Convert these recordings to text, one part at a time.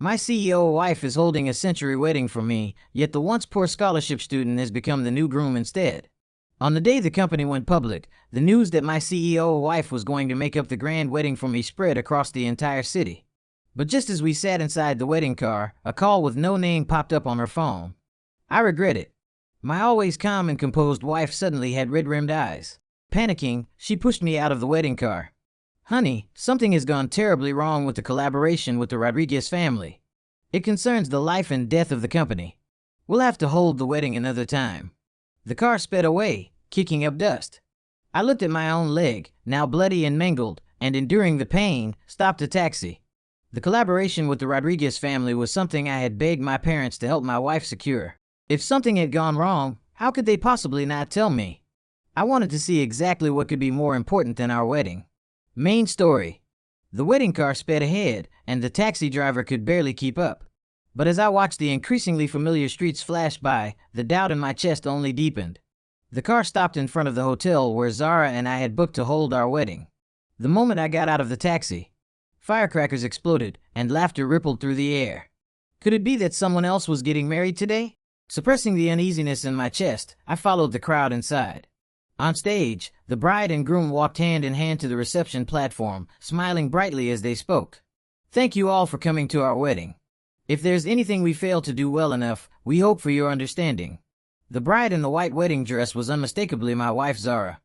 My CEO wife is holding a century wedding for me, yet the once poor scholarship student has become the new groom instead. On the day the company went public, the news that my CEO wife was going to make up the grand wedding for me spread across the entire city. But just as we sat inside the wedding car, a call with no name popped up on her phone. I regret it. My always calm and composed wife suddenly had red-rimmed eyes. Panicking, she pushed me out of the wedding car. Honey, something has gone terribly wrong with the collaboration with the Rodriguez family. It concerns the life and death of the company. We'll have to hold the wedding another time. The car sped away, kicking up dust. I looked at my own leg, now bloody and mangled, and enduring the pain, stopped a taxi. The collaboration with the Rodriguez family was something I had begged my parents to help my wife secure. If something had gone wrong, how could they possibly not tell me? I wanted to see exactly what could be more important than our wedding. Main story. The wedding car sped ahead, and the taxi driver could barely keep up. But as I watched the increasingly familiar streets flash by, the doubt in my chest only deepened. The car stopped in front of the hotel where Zara and I had booked to hold our wedding. The moment I got out of the taxi, firecrackers exploded, and laughter rippled through the air. Could it be that someone else was getting married today? Suppressing the uneasiness in my chest, I followed the crowd inside. On stage, the bride and groom walked hand in hand to the reception platform, smiling brightly as they spoke. Thank you all for coming to our wedding. If there's anything we failed to do well enough, we hope for your understanding. The bride in the white wedding dress was unmistakably my wife Zara.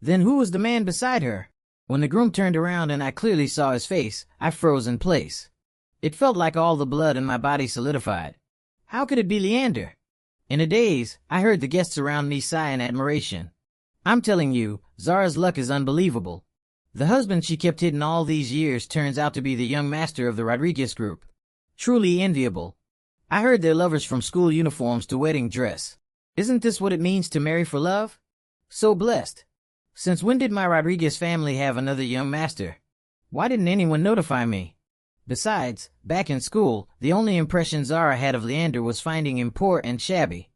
Then who was the man beside her? When the groom turned around and I clearly saw his face, I froze in place. It felt like all the blood in my body solidified. How could it be Leander? In a daze, I heard the guests around me sigh in admiration. I'm telling you, Zara's luck is unbelievable. The husband she kept hidden all these years turns out to be the young master of the Rodriguez group. Truly enviable. I heard they're lovers from school uniforms to wedding dress. Isn't this what it means to marry for love? So blessed. Since when did my Rodriguez family have another young master? Why didn't anyone notify me? Besides, back in school, the only impression Zara had of Leander was finding him poor and shabby.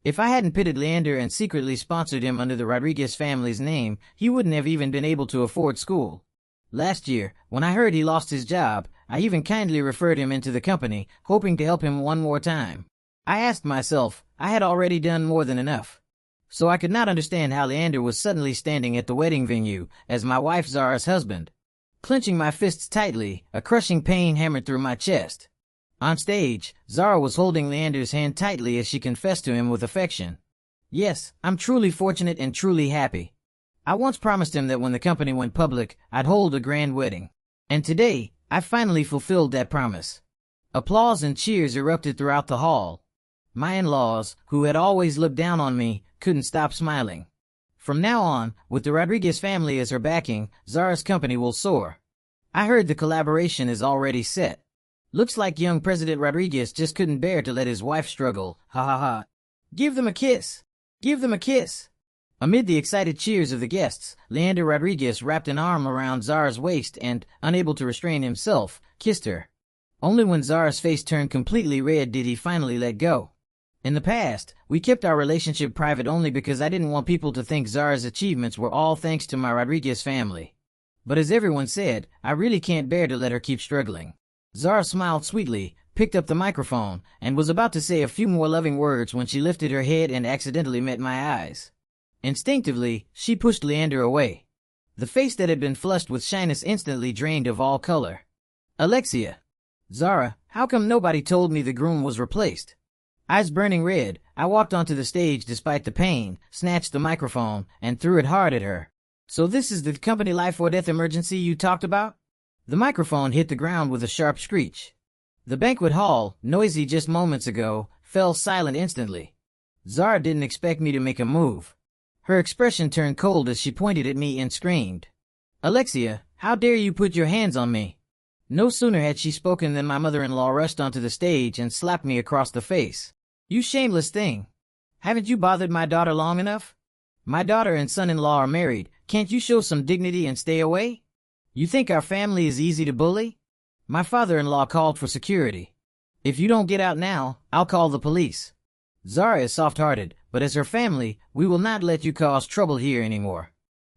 If I hadn't pitted Leander and secretly sponsored him under the Rodriguez family's name, he wouldn't have even been able to afford school. Last year, when I heard he lost his job, I even kindly referred him into the company, hoping to help him one more time. I asked myself, I had already done more than enough. So I could not understand how Leander was suddenly standing at the wedding venue as my wife Zara's husband. Clenching my fists tightly, a crushing pain hammered through my chest. On stage, Zara was holding Leander's hand tightly as she confessed to him with affection. Yes, I'm truly fortunate and truly happy. I once promised him that when the company went public, I'd hold a grand wedding. And today, I finally fulfilled that promise. Applause and cheers erupted throughout the hall. My in-laws, who had always looked down on me, couldn't stop smiling. From now on, with the Rodriguez family as her backing, Zara's company will soar. I heard the collaboration is already set. Looks like young President Rodriguez just couldn't bear to let his wife struggle, ha ha ha. Give them a kiss! Give them a kiss! Amid the excited cheers of the guests, Leander Rodriguez wrapped an arm around Zara's waist and, unable to restrain himself, kissed her. Only when Zara's face turned completely red did he finally let go. In the past, we kept our relationship private only because I didn't want people to think Zara's achievements were all thanks to my Rodriguez family. But as everyone said, I really can't bear to let her keep struggling. Zara smiled sweetly, picked up the microphone, and was about to say a few more loving words when she lifted her head and accidentally met my eyes. Instinctively, she pushed Leander away. The face that had been flushed with shyness instantly drained of all color. Alexia. Zara, how come nobody told me the groom was replaced? Eyes burning red, I walked onto the stage despite the pain, snatched the microphone, and threw it hard at her. So this is the company life or death emergency you talked about? The microphone hit the ground with a sharp screech. The banquet hall, noisy just moments ago, fell silent instantly. Zara didn't expect me to make a move. Her expression turned cold as she pointed at me and screamed. Alexia, how dare you put your hands on me? No sooner had she spoken than my mother-in-law rushed onto the stage and slapped me across the face. You shameless thing. Haven't you bothered my daughter long enough? My daughter and son-in-law are married. Can't you show some dignity and stay away? You think our family is easy to bully? My father-in-law called for security. If you don't get out now, I'll call the police. Zara is soft-hearted, but as her family, we will not let you cause trouble here anymore.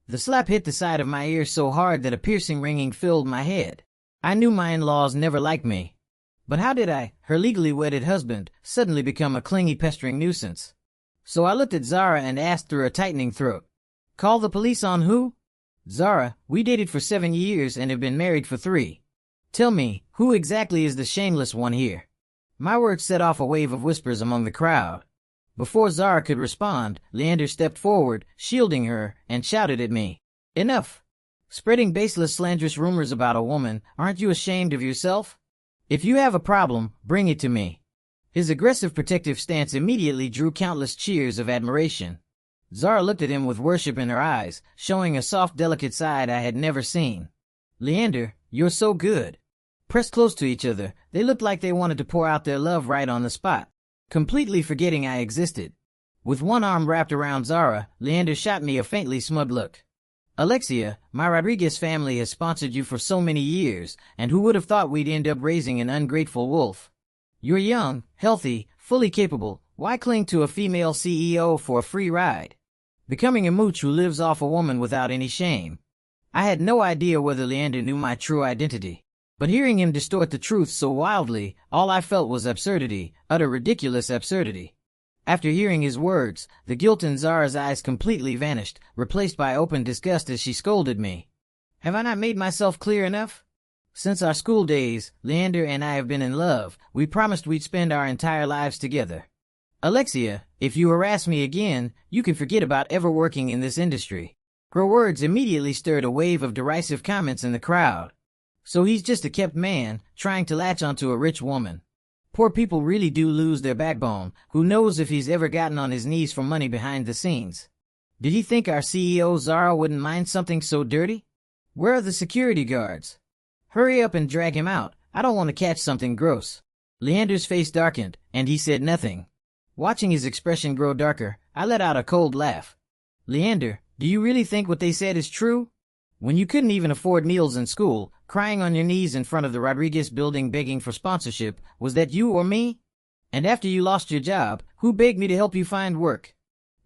The slap hit the side of my ear so hard that a piercing ringing filled my head. I knew my in-laws never liked me. But how did her legally wedded husband, suddenly become a clingy, pestering nuisance? So I looked at Zara and asked through a tightening throat, "Call the police on who?" "Zara, we dated for 7 years and have been married for 3. Tell me, who exactly is the shameless one here?" My words set off a wave of whispers among the crowd. Before Zara could respond, Leander stepped forward, shielding her, and shouted at me, "Enough! Spreading baseless, slanderous rumors about a woman, aren't you ashamed of yourself? If you have a problem, bring it to me." His aggressive, protective stance immediately drew countless cheers of admiration. Zara looked at him with worship in her eyes, showing a soft, delicate side I had never seen. "Leander, you're so good." Pressed close to each other, they looked like they wanted to pour out their love right on the spot, completely forgetting I existed. With one arm wrapped around Zara, Leander shot me a faintly smug look. "Alexia, my Rodriguez family has sponsored you for so many years, and who would have thought we'd end up raising an ungrateful wolf? You're young, healthy, fully capable. Why cling to a female CEO for a free ride? Becoming a mooch who lives off a woman without any shame." I had no idea whether Leander knew my true identity, but hearing him distort the truth so wildly, all I felt was absurdity, utter ridiculous absurdity. After hearing his words, the guilt in Zara's eyes completely vanished, replaced by open disgust as she scolded me. Have I not made myself clear enough? Since our school days, Leander and I have been in love. We promised we'd spend our entire lives together. Alexia, if you harass me again, you can forget about ever working in this industry. Her words immediately stirred a wave of derisive comments in the crowd. So he's just a kept man, trying to latch onto a rich woman. Poor people really do lose their backbone. Who knows if he's ever gotten on his knees for money behind the scenes? Did he think our CEO Zara wouldn't mind something so dirty? Where are the security guards? Hurry up and drag him out. I don't want to catch something gross. Leander's face darkened, and he said nothing. Watching his expression grow darker, I let out a cold laugh. "Leander, do you really think what they said is true? When you couldn't even afford meals in school, crying on your knees in front of the Rodriguez building begging for sponsorship, was that you or me? And after you lost your job, who begged me to help you find work?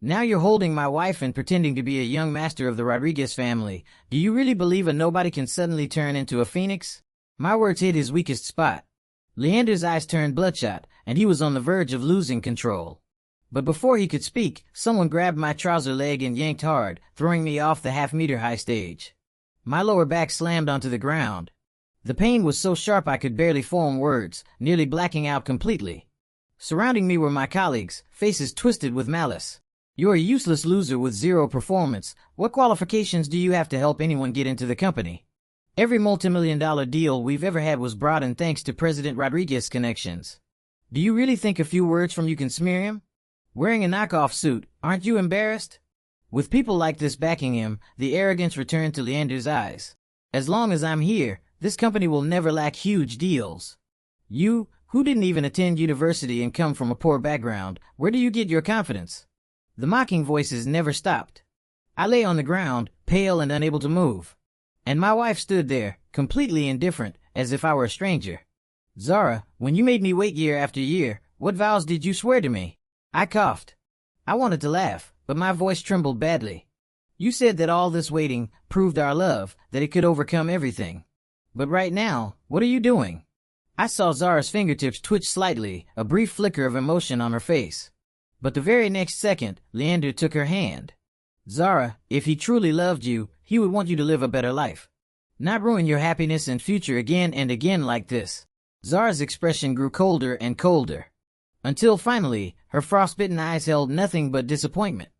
Now you're holding my wife and pretending to be a young master of the Rodriguez family. Do you really believe a nobody can suddenly turn into a phoenix?" My words hit his weakest spot. Leander's eyes turned bloodshot, and he was on the verge of losing control. But before he could speak, someone grabbed my trouser leg and yanked hard, throwing me off the half-meter-high stage. My lower back slammed onto the ground. The pain was so sharp I could barely form words, nearly blacking out completely. Surrounding me were my colleagues, faces twisted with malice. "You're a useless loser with zero performance. What qualifications do you have to help anyone get into the company? Every multimillion-dollar deal we've ever had was brought in thanks to President Rodriguez's connections. Do you really think a few words from you can smear him? Wearing a knockoff suit, aren't you embarrassed?" With people like this backing him, the arrogance returned to Leander's eyes. "As long as I'm here, this company will never lack huge deals. You, who didn't even attend university and come from a poor background, where do you get your confidence?" The mocking voices never stopped. I lay on the ground, pale and unable to move. And my wife stood there, completely indifferent, as if I were a stranger. "Zara, when you made me wait year after year, what vows did you swear to me?" I coughed. I wanted to laugh, but my voice trembled badly. "You said that all this waiting proved our love, that it could overcome everything. But right now, what are you doing?" I saw Zara's fingertips twitch slightly, a brief flicker of emotion on her face. But the very next second, Leander took her hand. "Zara, if he truly loved you, he would want you to live a better life. Not ruin your happiness and future again and again like this." Zara's expression grew colder and colder. Until finally, her frostbitten eyes held nothing but disappointment.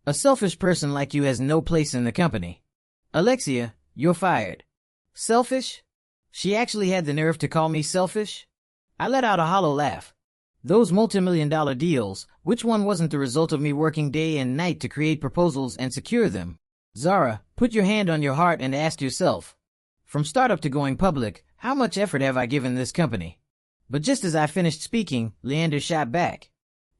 "A selfish person like you has no place in the company. Alexia, you're fired." Selfish? She actually had the nerve to call me selfish? I let out a hollow laugh. Those multimillion-dollar deals, which one wasn't the result of me working day and night to create proposals and secure them? Zara, put your hand on your heart and ask yourself. From startup to going public, how much effort have I given this company? But just as I finished speaking, Leander shot back.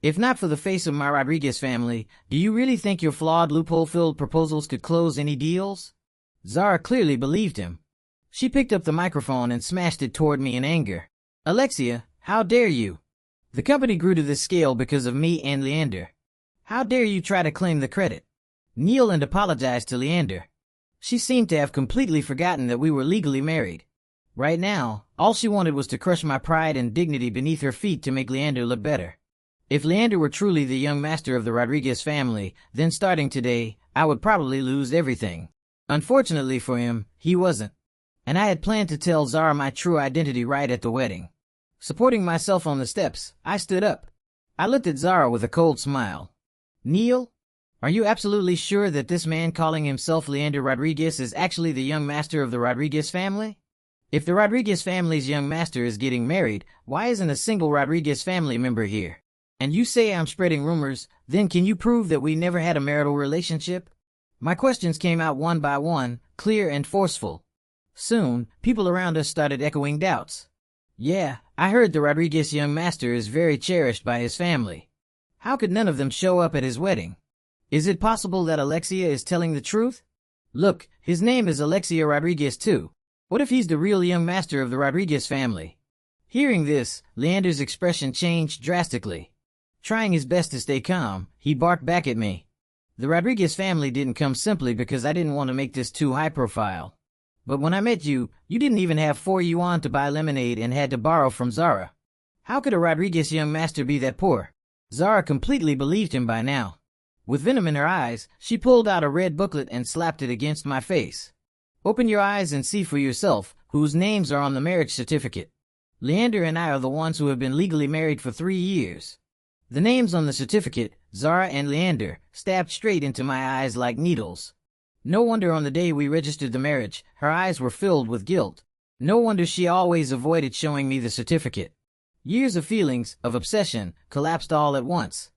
"If not for the face of my Rodriguez family, do you really think your flawed, loophole-filled proposals could close any deals?" Zara clearly believed him. She picked up the microphone and smashed it toward me in anger. "Alexia, how dare you? The company grew to this scale because of me and Leander. How dare you try to claim the credit? Kneel and apologize to Leander." She seemed to have completely forgotten that we were legally married. Right now, all she wanted was to crush my pride and dignity beneath her feet to make Leander look better. If Leander were truly the young master of the Rodriguez family, then starting today, I would probably lose everything. Unfortunately for him, he wasn't. And I had planned to tell Zara my true identity right at the wedding. Supporting myself on the steps, I stood up. I looked at Zara with a cold smile. Neil? Are you absolutely sure that this man calling himself Leander Rodriguez is actually the young master of the Rodriguez family? If the Rodriguez family's young master is getting married, why isn't a single Rodriguez family member here? And you say I'm spreading rumors, then can you prove that we never had a marital relationship? My questions came out one by one, clear and forceful. Soon, people around us started echoing doubts. Yeah, I heard the Rodriguez young master is very cherished by his family. How could none of them show up at his wedding? Is it possible that Alexia is telling the truth? Look, his name is Alexia Rodriguez too. What if he's the real young master of the Rodriguez family? Hearing this, Leander's expression changed drastically. Trying his best to stay calm, he barked back at me. The Rodriguez family didn't come simply because I didn't want to make this too high profile. But when I met you, you didn't even have 4 yuan to buy lemonade and had to borrow from Zara. How could a Rodriguez young master be that poor? Zara completely believed him by now. With venom in her eyes, she pulled out a red booklet and slapped it against my face. Open your eyes and see for yourself whose names are on the marriage certificate. Leander and I are the ones who have been legally married for 3 years. The names on the certificate, Zara and Leander, stabbed straight into my eyes like needles. No wonder on the day we registered the marriage, her eyes were filled with guilt. No wonder she always avoided showing me the certificate. Years of feelings, of obsession, collapsed all at once.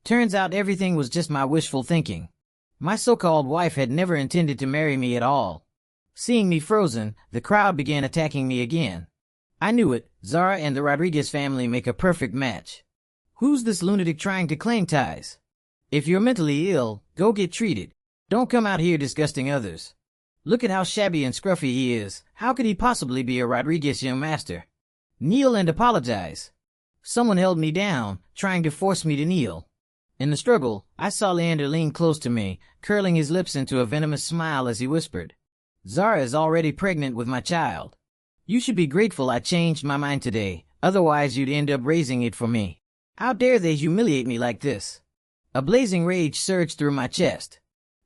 Turns out everything was just my wishful thinking. My so-called wife had never intended to marry me at all. Seeing me frozen, the crowd began attacking me again. I knew it, Zara and the Rodriguez family make a perfect match. Who's this lunatic trying to claim ties? If you're mentally ill, go get treated. Don't come out here disgusting others. Look at how shabby and scruffy he is. How could he possibly be a Rodriguez young master? Kneel and apologize. Someone held me down, trying to force me to kneel. In the struggle, I saw Leander lean close to me, curling his lips into a venomous smile as he whispered, Zara is already pregnant with my child. You should be grateful I changed my mind today, otherwise you'd end up raising it for me. How dare they humiliate me like this? A blazing rage surged through my chest.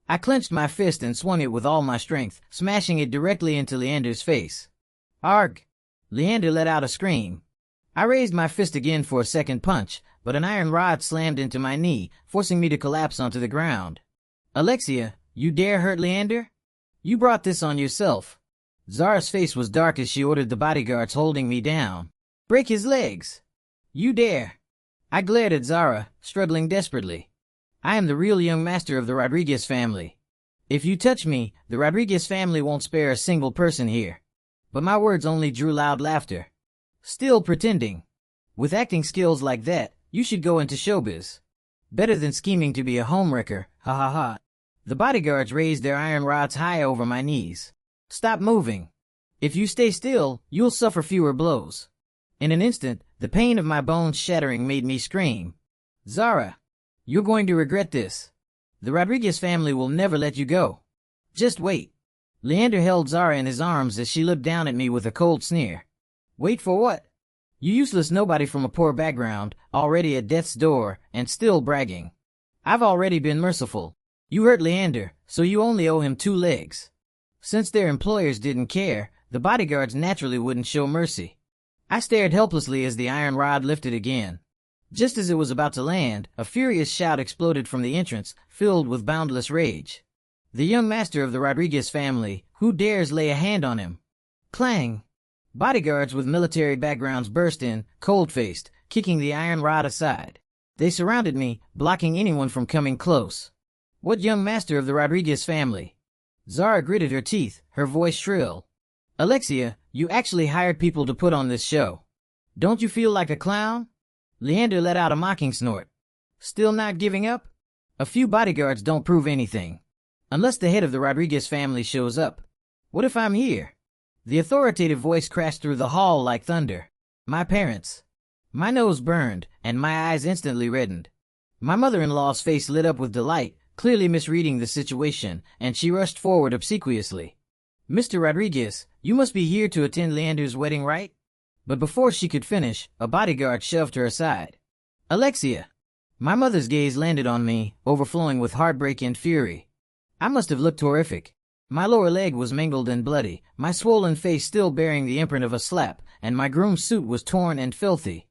I clenched my fist and swung it with all my strength, smashing it directly into Leander's face. Arg! Leander let out a scream. I raised my fist again for a second punch, but an iron rod slammed into my knee, forcing me to collapse onto the ground. Alexia, you dare hurt Leander? You brought this on yourself. Zara's face was dark as she ordered the bodyguards holding me down. Break his legs. You dare. I glared at Zara, struggling desperately. I am the real young master of the Rodriguez family. If you touch me, the Rodriguez family won't spare a single person here. But my words only drew loud laughter. Still pretending. With acting skills like that, you should go into showbiz. Better than scheming to be a homewrecker, ha ha ha. The bodyguards raised their iron rods high over my knees. Stop moving. If you stay still, you'll suffer fewer blows. In an instant, the pain of my bones shattering made me scream. Zara, you're going to regret this. The Rodriguez family will never let you go. Just wait. Leander held Zara in his arms as she looked down at me with a cold sneer. Wait for what? You useless nobody from a poor background, already at death's door, and still bragging. I've already been merciful. You hurt Leander, so you only owe him 2 legs. Since their employers didn't care, the bodyguards naturally wouldn't show mercy. I stared helplessly as the iron rod lifted again. Just as it was about to land, a furious shout exploded from the entrance, filled with boundless rage. The young master of the Rodriguez family, who dares lay a hand on him? Clang! Bodyguards with military backgrounds burst in, cold-faced, kicking the iron rod aside. They surrounded me, blocking anyone from coming close. What young master of the Rodriguez family? Zara gritted her teeth, her voice shrill. Alexia, you actually hired people to put on this show. Don't you feel like a clown? Leander let out a mocking snort. Still not giving up? A few bodyguards don't prove anything. Unless the head of the Rodriguez family shows up. What if I'm here? The authoritative voice crashed through the hall like thunder. My parents. My nose burned, and my eyes instantly reddened. My mother-in-law's face lit up with delight, clearly misreading the situation, and she rushed forward obsequiously. Mr. Rodriguez, you must be here to attend Leander's wedding, right? But before she could finish, a bodyguard shoved her aside. Alexia! My mother's gaze landed on me, overflowing with heartbreak and fury. I must have looked horrific. My lower leg was mangled and bloody, my swollen face still bearing the imprint of a slap, and my groom's suit was torn and filthy.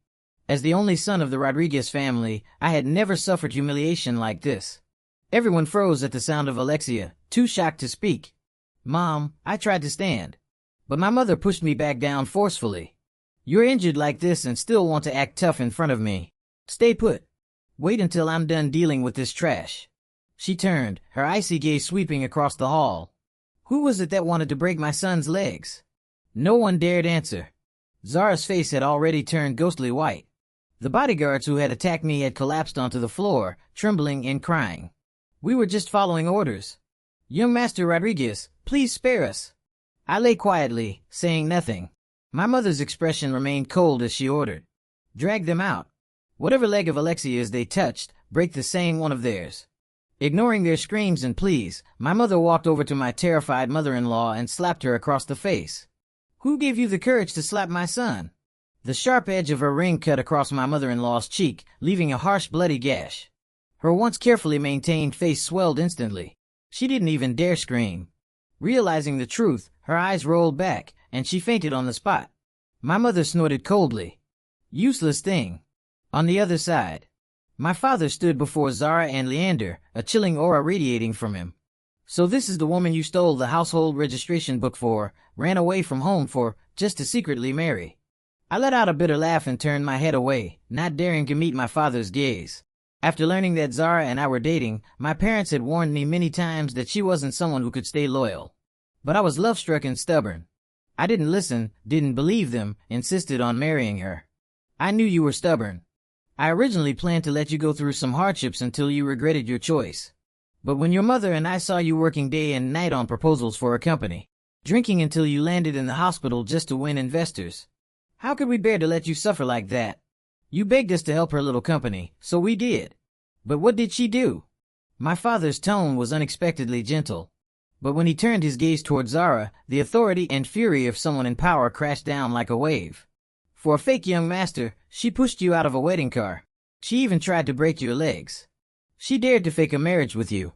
As the only son of the Rodriguez family, I had never suffered humiliation like this. Everyone froze at the sound of Alexia, too shocked to speak. Mom, I tried to stand, but my mother pushed me back down forcefully. You're injured like this and still want to act tough in front of me. Stay put. Wait until I'm done dealing with this trash. She turned, her icy gaze sweeping across the hall. Who was it that wanted to break my son's legs? No one dared answer. Zara's face had already turned ghostly white. The bodyguards who had attacked me had collapsed onto the floor, trembling and crying. We were just following orders. Young Master Rodriguez, please spare us. I lay quietly, saying nothing. My mother's expression remained cold as she ordered. Drag them out. Whatever leg of Alexia's they touched, break the same one of theirs. Ignoring their screams and pleas, my mother walked over to my terrified mother-in-law and slapped her across the face. Who gave you the courage to slap my son? The sharp edge of her ring cut across my mother-in-law's cheek, leaving a harsh bloody gash. Her once carefully maintained face swelled instantly. She didn't even dare scream. Realizing the truth, her eyes rolled back, and she fainted on the spot. My mother snorted coldly. Useless thing. On the other side, my father stood before Zara and Leander, a chilling aura radiating from him. So this is the woman you stole the household registration book for, ran away from home for, just to secretly marry. I let out a bitter laugh and turned my head away, not daring to meet my father's gaze. After learning that Zara and I were dating, my parents had warned me many times that she wasn't someone who could stay loyal. But I was love-struck and stubborn. I didn't listen, didn't believe them, insisted on marrying her. I knew you were stubborn. I originally planned to let you go through some hardships until you regretted your choice. But when your mother and I saw you working day and night on proposals for a company, drinking until you landed in the hospital just to win investors, how could we bear to let you suffer like that? You begged us to help her little company, so we did. But what did she do? My father's tone was unexpectedly gentle. But when he turned his gaze toward Zara, the authority and fury of someone in power crashed down like a wave. For a fake young master, she pushed you out of a wedding car. She even tried to break your legs. She dared to fake a marriage with you,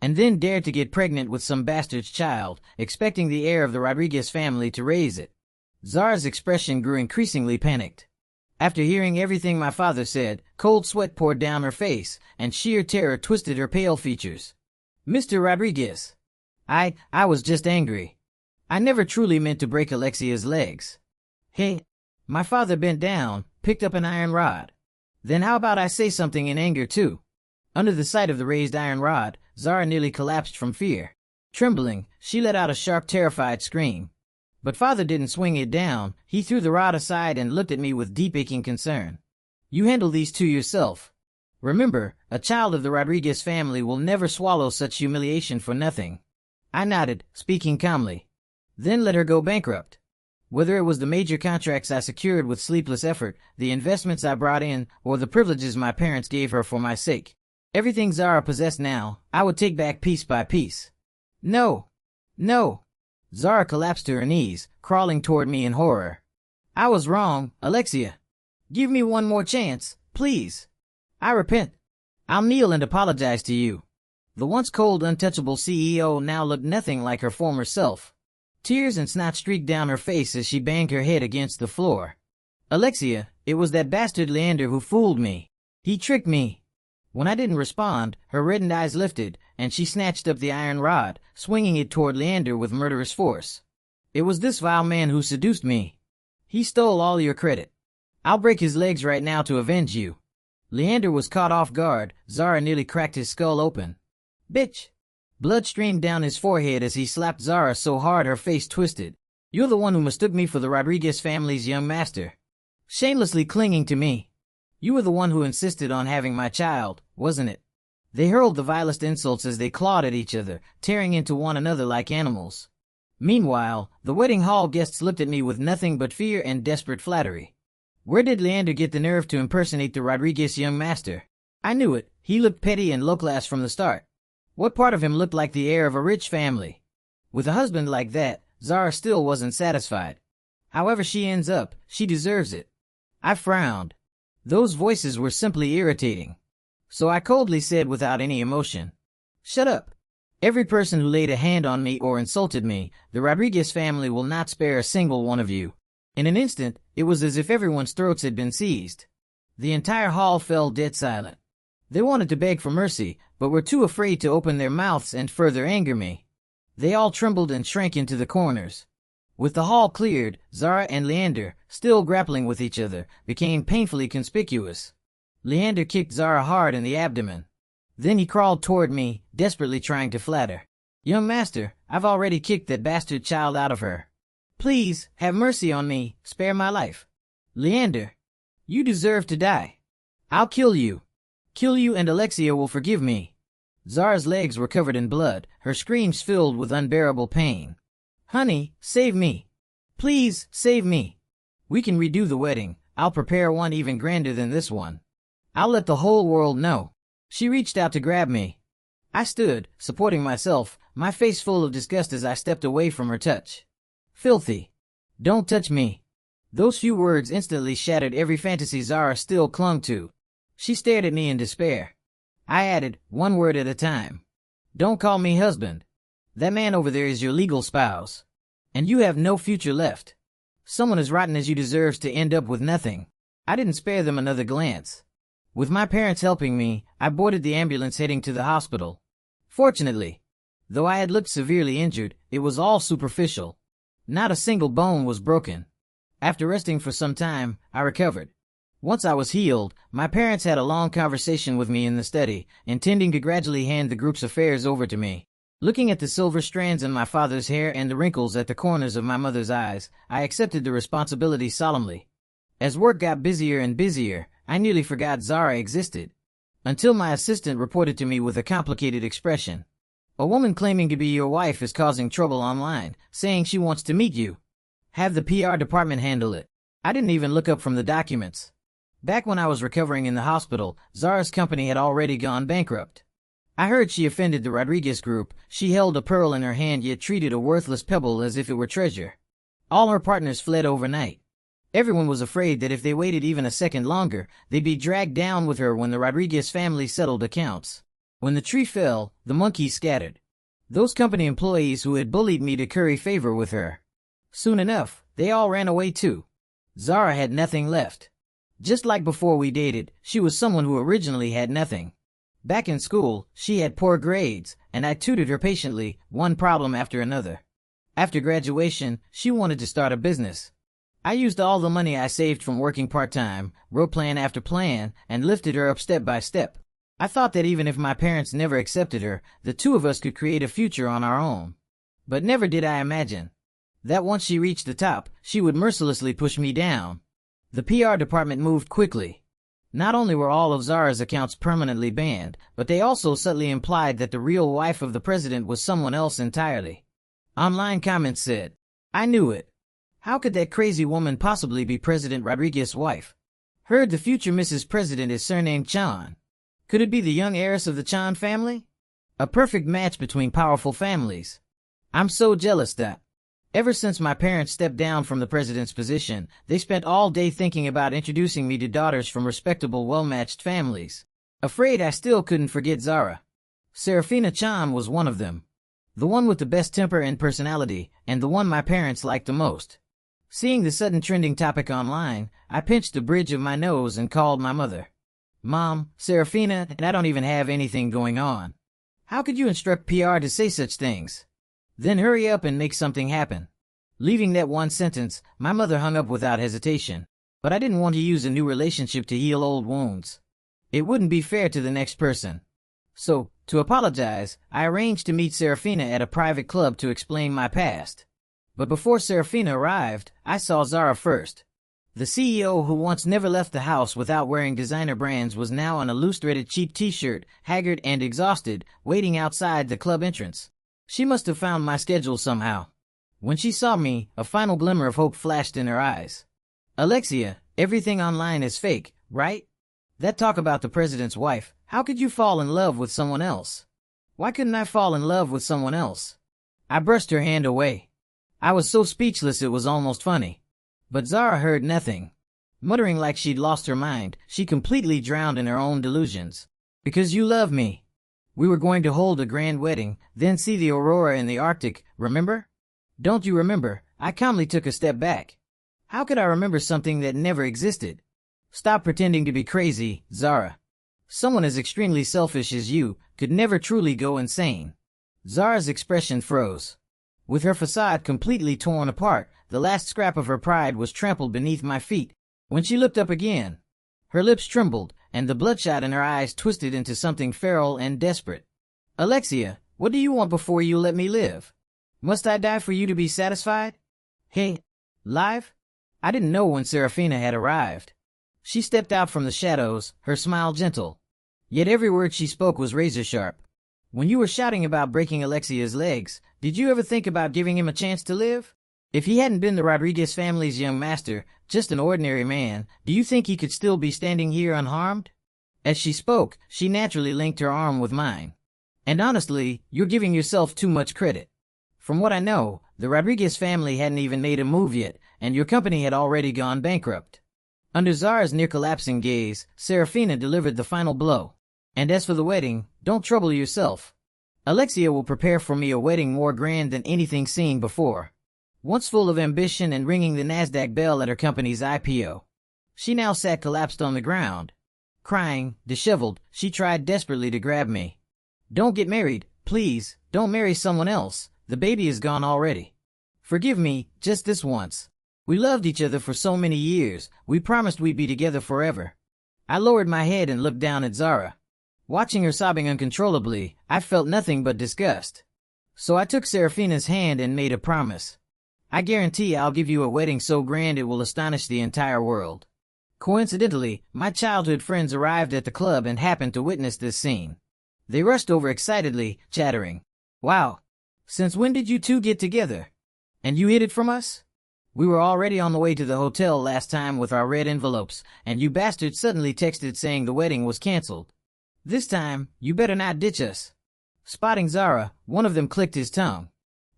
and then dared to get pregnant with some bastard's child, expecting the heir of the Rodriguez family to raise it. Zara's expression grew increasingly panicked. After hearing everything my father said, cold sweat poured down her face, and sheer terror twisted her pale features. Mr. Rodriguez, I was just angry. I never truly meant to break Alexia's legs. Hey, my father bent down, picked up an iron rod. Then how about I say something in anger too? Under the sight of the raised iron rod, Zara nearly collapsed from fear. Trembling, she let out a sharp, terrified scream. But father didn't swing it down. He threw the rod aside and looked at me with deep aching concern. You handle these two yourself. Remember, a child of the Rodriguez family will never swallow such humiliation for nothing. I nodded, speaking calmly. Then let her go bankrupt. Whether it was the major contracts I secured with sleepless effort, the investments I brought in, or the privileges my parents gave her for my sake, everything Zara possessed now, I would take back piece by piece. No. No. Zara collapsed to her knees, crawling toward me in horror. I was wrong, Alexia. Give me one more chance, please. I repent. I'll kneel and apologize to you. The once cold, untouchable CEO now looked nothing like her former self. Tears and snot streaked down her face as she banged her head against the floor. Alexia, it was that bastard Leander who fooled me. He tricked me. When I didn't respond, her reddened eyes lifted, and she snatched up the iron rod, swinging it toward Leander with murderous force. It was this vile man who seduced me. He stole all your credit. I'll break his legs right now to avenge you. Leander was caught off guard. Zara nearly cracked his skull open. Bitch! Blood streamed down his forehead as he slapped Zara so hard her face twisted. You're the one who mistook me for the Rodriguez family's young master. Shamelessly clinging to me. You were the one who insisted on having my child, wasn't it? They hurled the vilest insults as they clawed at each other, tearing into one another like animals. Meanwhile, the wedding hall guests looked at me with nothing but fear and desperate flattery. Where did Leander get the nerve to impersonate the Rodriguez young master? I knew it. He looked petty and low-class from the start. What part of him looked like the heir of a rich family? With a husband like that, Zara still wasn't satisfied. However she ends up, she deserves it. I frowned. Those voices were simply irritating. So I coldly said without any emotion, "Shut up. Every person who laid a hand on me or insulted me, the Rodriguez family will not spare a single one of you." In an instant, it was as if everyone's throats had been seized. The entire hall fell dead silent. They wanted to beg for mercy, but were too afraid to open their mouths and further anger me. They all trembled and shrank into the corners. With the hall cleared, Zara and Leander, still grappling with each other, became painfully conspicuous. Leander kicked Zara hard in the abdomen. Then he crawled toward me, desperately trying to flatter. "Young master, I've already kicked that bastard child out of her. Please, have mercy on me, spare my life." "Leander, you deserve to die. I'll kill you. Kill you and Alexia will forgive me." Zara's legs were covered in blood, her screams filled with unbearable pain. "Honey, save me. Please, save me. We can redo the wedding. I'll prepare one even grander than this one. I'll let the whole world know." She reached out to grab me. I stood, supporting myself, my face full of disgust as I stepped away from her touch. "Filthy. Don't touch me." Those few words instantly shattered every fantasy Zara still clung to. She stared at me in despair. I added, one word at a time, "Don't call me husband. That man over there is your legal spouse. And you have no future left. Someone as rotten as you deserves to end up with nothing." I didn't spare them another glance. With my parents helping me, I boarded the ambulance heading to the hospital. Fortunately, though I had looked severely injured, it was all superficial. Not a single bone was broken. After resting for some time, I recovered. Once I was healed, my parents had a long conversation with me in the study, intending to gradually hand the group's affairs over to me. Looking at the silver strands in my father's hair and the wrinkles at the corners of my mother's eyes, I accepted the responsibility solemnly. As work got busier and busier, I nearly forgot Zara existed. Until my assistant reported to me with a complicated expression. "A woman claiming to be your wife is causing trouble online, saying she wants to meet you. Have the PR department handle it." I didn't even look up from the documents. Back when I was recovering in the hospital, Zara's company had already gone bankrupt. I heard she offended the Rodriguez group. She held a pearl in her hand yet treated a worthless pebble as if it were treasure. All her partners fled overnight. Everyone was afraid that if they waited even a second longer, they'd be dragged down with her when the Rodriguez family settled accounts. When the tree fell, the monkeys scattered. Those company employees who had bullied me to curry favor with her. Soon enough, they all ran away too. Zara had nothing left. Just like before we dated, she was someone who originally had nothing. Back in school, she had poor grades, and I tutored her patiently, one problem after another. After graduation, she wanted to start a business. I used all the money I saved from working part-time, wrote plan after plan, and lifted her up step by step. I thought that even if my parents never accepted her, the two of us could create a future on our own. But never did I imagine that once she reached the top, she would mercilessly push me down. The PR department moved quickly. Not only were all of Zara's accounts permanently banned, but they also subtly implied that the real wife of the president was someone else entirely. Online comments said, "I knew it. How could that crazy woman possibly be President Rodriguez's wife? Heard the future Mrs. President is surnamed Chan. Could it be the young heiress of the Chan family? A perfect match between powerful families. I'm so jealous that." Ever since my parents stepped down from the president's position, they spent all day thinking about introducing me to daughters from respectable, well-matched families. Afraid I still couldn't forget Zara. Serafina Chan was one of them. The one with the best temper and personality, and the one my parents liked the most. Seeing the sudden trending topic online, I pinched the bridge of my nose and called my mother. "Mom, Serafina and I don't even have anything going on. How could you instruct PR to say such things? Then hurry up and make something happen." Leaving that one sentence, my mother hung up without hesitation. But I didn't want to use a new relationship to heal old wounds. It wouldn't be fair to the next person. So, to apologize, I arranged to meet Serafina at a private club to explain my past. But before Serafina arrived, I saw Zara first. The CEO who once never left the house without wearing designer brands was now in a loose-threaded cheap t-shirt, haggard and exhausted, waiting outside the club entrance. She must have found my schedule somehow. When she saw me, a final glimmer of hope flashed in her eyes. "Alexia, everything online is fake, right? That talk about the president's wife, how could you fall in love with someone else? Why couldn't I fall in love with someone else?" I brushed her hand away. I was so speechless it was almost funny. But Zara heard nothing. Muttering like she'd lost her mind, she completely drowned in her own delusions. Because you love me. We were going to hold a grand wedding, then see the aurora in the Arctic, remember? Don't you remember? I calmly took a step back. How could I remember something that never existed? Stop pretending to be crazy, Zara. Someone as extremely selfish as you could never truly go insane. Zara's expression froze. With her facade completely torn apart, the last scrap of her pride was trampled beneath my feet. When she looked up again, her lips trembled, and the bloodshot in her eyes twisted into something feral and desperate. Alexia, what do you want before you let me live? Must I die for you to be satisfied? Hey, live? I didn't know when Serafina had arrived. She stepped out from the shadows, her smile gentle. Yet every word she spoke was razor-sharp. When you were shouting about breaking Alexia's legs, did you ever think about giving him a chance to live? If he hadn't been the Rodriguez family's young master, just an ordinary man, do you think he could still be standing here unharmed? As she spoke, she naturally linked her arm with mine. And honestly, you're giving yourself too much credit. From what I know, the Rodriguez family hadn't even made a move yet, and your company had already gone bankrupt. Under Zara's near-collapsing gaze, Serafina delivered the final blow. And as for the wedding, don't trouble yourself. Alexia will prepare for me a wedding more grand than anything seen before. Once full of ambition and ringing the NASDAQ bell at her company's IPO. She now sat collapsed on the ground. Crying, disheveled, she tried desperately to grab me. Don't get married, please, don't marry someone else, the baby is gone already. Forgive me, just this once. We loved each other for so many years, we promised we'd be together forever. I lowered my head and looked down at Zara. Watching her sobbing uncontrollably, I felt nothing but disgust. So I took Serafina's hand and made a promise. I guarantee I'll give you a wedding so grand it will astonish the entire world. Coincidentally, my childhood friends arrived at the club and happened to witness this scene. They rushed over excitedly, chattering. Wow! Since when did you two get together? And you hid it from us? We were already on the way to the hotel last time with our red envelopes, and you bastards suddenly texted saying the wedding was cancelled. This time, you better not ditch us. Spotting Zara, one of them clicked his tongue.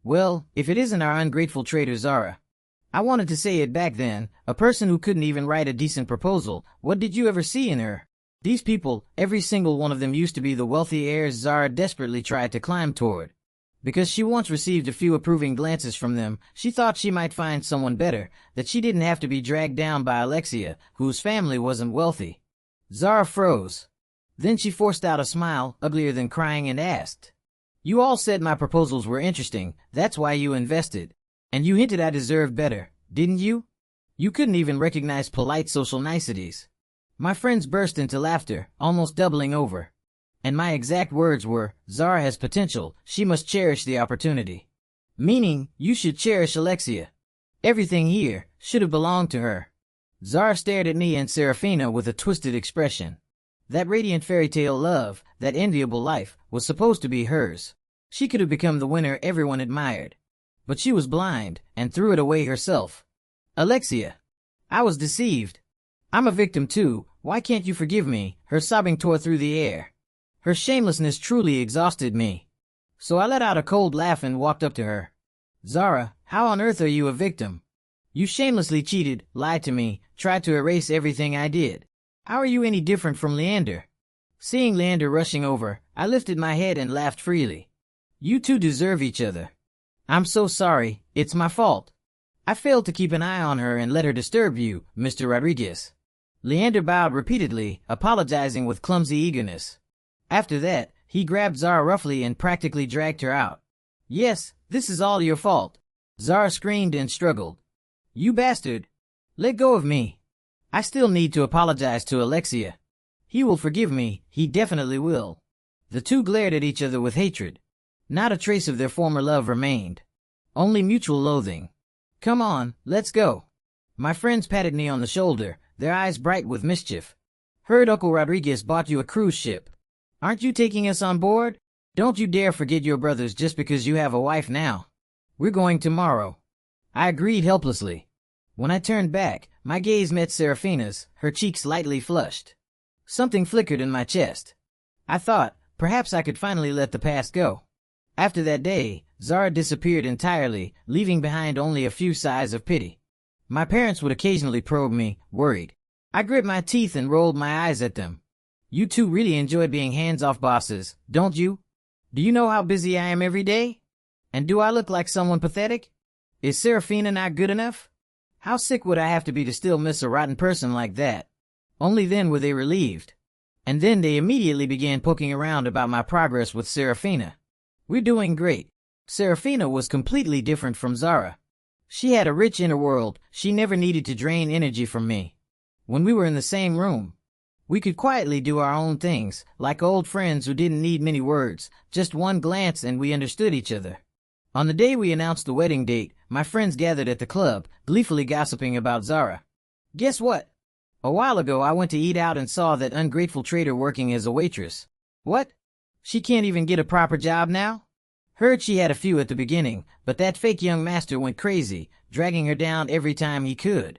Well, if it isn't our ungrateful traitor Zara. I wanted to say it back then, a person who couldn't even write a decent proposal. What did you ever see in her? These people, every single one of them used to be the wealthy heirs Zara desperately tried to climb toward. Because she once received a few approving glances from them, she thought she might find someone better, that she didn't have to be dragged down by Alexia, whose family wasn't wealthy. Zara froze. Then she forced out a smile, uglier than crying, and asked, You all said my proposals were interesting, that's why you invested. And you hinted I deserved better, didn't you? You couldn't even recognize polite social niceties. My friends burst into laughter, almost doubling over. And my exact words were, Zara has potential, she must cherish the opportunity. Meaning, you should cherish Alexia. Everything here should have belonged to her. Zara stared at me and Serafina with a twisted expression. That radiant fairy tale love, that enviable life, was supposed to be hers. She could have become the winner everyone admired. But she was blind, and threw it away herself. Alexia. I was deceived. I'm a victim too, why can't you forgive me? Her sobbing tore through the air. Her shamelessness truly exhausted me. So I let out a cold laugh and walked up to her. Zara, how on earth are you a victim? You shamelessly cheated, lied to me, tried to erase everything I did. How are you any different from Leander? Seeing Leander rushing over, I lifted my head and laughed freely. You two deserve each other. I'm so sorry, it's my fault. I failed to keep an eye on her and let her disturb you, Mr. Rodriguez. Leander bowed repeatedly, apologizing with clumsy eagerness. After that, he grabbed Zara roughly and practically dragged her out. Yes, this is all your fault. Zara screamed and struggled. You bastard! Let go of me. I still need to apologize to Alexia. He will forgive me, he definitely will. The two glared at each other with hatred. Not a trace of their former love remained. Only mutual loathing. Come on, let's go. My friends patted me on the shoulder, their eyes bright with mischief. Heard Uncle Rodriguez bought you a cruise ship. Aren't you taking us on board? Don't you dare forget your brothers just because you have a wife now. We're going tomorrow. I agreed helplessly. When I turned back, my gaze met Serafina's, her cheeks slightly flushed. Something flickered in my chest. I thought, perhaps I could finally let the past go. After that day, Zara disappeared entirely, leaving behind only a few sighs of pity. My parents would occasionally probe me, worried. I grit my teeth and rolled my eyes at them. You two really enjoy being hands-off bosses, don't you? Do you know how busy I am every day? And do I look like someone pathetic? Is Serafina not good enough? How sick would I have to be to still miss a rotten person like that? Only then were they relieved. And then they immediately began poking around about my progress with Serafina. We're doing great. Serafina was completely different from Zara. She had a rich inner world. She never needed to drain energy from me. When we were in the same room, we could quietly do our own things, like old friends who didn't need many words, just one glance and we understood each other. On the day we announced the wedding date, my friends gathered at the club, gleefully gossiping about Zara. Guess what? A while ago I went to eat out and saw that ungrateful traitor working as a waitress. What? She can't even get a proper job now? Heard she had a few at the beginning, but that fake young master went crazy, dragging her down every time he could.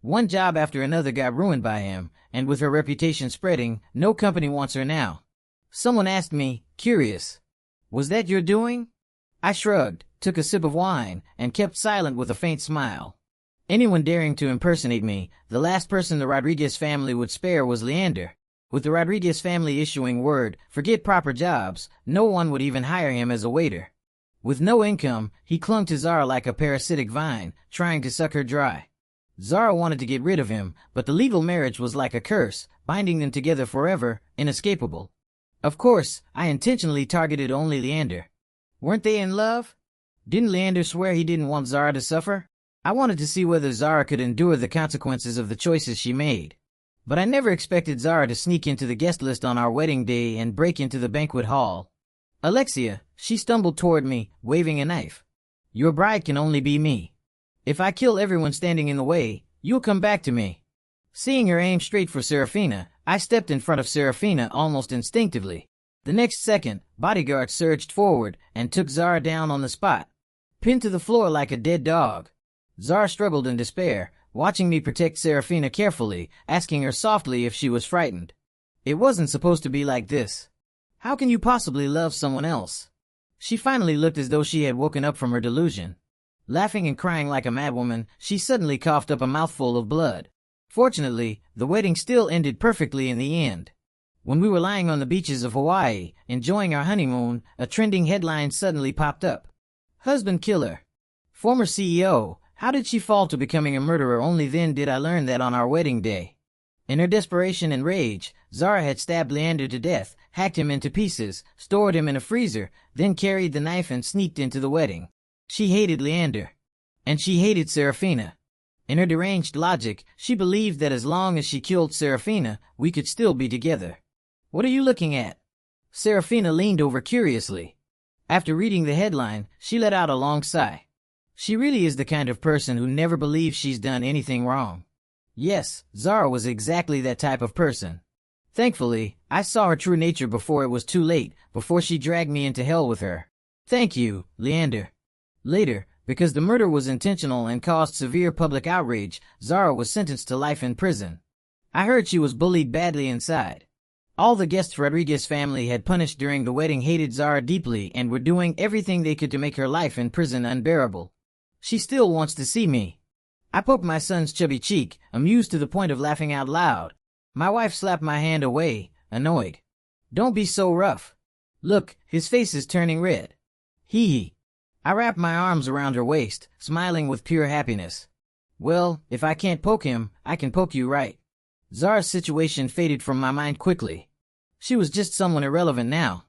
One job after another got ruined by him, and with her reputation spreading, no company wants her now. Someone asked me, curious, was that your doing? I shrugged, took a sip of wine, and kept silent with a faint smile. Anyone daring to impersonate me, the last person the Rodriguez family would spare was Leander. With the Rodriguez family issuing word, forget proper jobs, no one would even hire him as a waiter. With no income, he clung to Zara like a parasitic vine, trying to suck her dry. Zara wanted to get rid of him, but the legal marriage was like a curse, binding them together forever, inescapable. Of course, I intentionally targeted only Leander. Weren't they in love? Didn't Leander swear he didn't want Zara to suffer? I wanted to see whether Zara could endure the consequences of the choices she made. But I never expected Zara to sneak into the guest list on our wedding day and break into the banquet hall. Alexia, she stumbled toward me, waving a knife. Your bride can only be me. If I kill everyone standing in the way, you'll come back to me. Seeing her aim straight for Serafina, I stepped in front of Serafina almost instinctively. The next second, bodyguards surged forward and took Zara down on the spot, pinned to the floor like a dead dog. Zara struggled in despair, watching me protect Serafina carefully, asking her softly if she was frightened. It wasn't supposed to be like this. How can you possibly love someone else? She finally looked as though she had woken up from her delusion. Laughing and crying like a madwoman, she suddenly coughed up a mouthful of blood. Fortunately, the wedding still ended perfectly in the end. When we were lying on the beaches of Hawaii, enjoying our honeymoon, a trending headline suddenly popped up. Husband killer. Former CEO. How did she fall to becoming a murderer? Only then did I learn that on our wedding day. In her desperation and rage, Zara had stabbed Leander to death, hacked him into pieces, stored him in a freezer, then carried the knife and sneaked into the wedding. She hated Leander. And she hated Serafina. In her deranged logic, she believed that as long as she killed Serafina, we could still be together. What are you looking at? Serafina leaned over curiously. After reading the headline, she let out a long sigh. She really is the kind of person who never believes she's done anything wrong. Yes, Zara was exactly that type of person. Thankfully, I saw her true nature before it was too late, before she dragged me into hell with her. Thank you, Leander. Later, because the murder was intentional and caused severe public outrage, Zara was sentenced to life in prison. I heard she was bullied badly inside. All the guests Rodriguez family had punished during the wedding hated Zara deeply and were doing everything they could to make her life in prison unbearable. She still wants to see me. I poked my son's chubby cheek, amused to the point of laughing out loud. My wife slapped my hand away, annoyed. Don't be so rough. Look, his face is turning red. Hee hee. I wrapped my arms around her waist, smiling with pure happiness. Well, if I can't poke him, I can poke you right. Zara's situation faded from my mind quickly. She was just someone irrelevant now.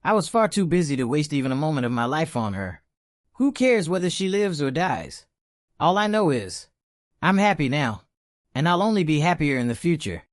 I was far too busy to waste even a moment of my life on her. Who cares whether she lives or dies? All I know is, I'm happy now, and I'll only be happier in the future.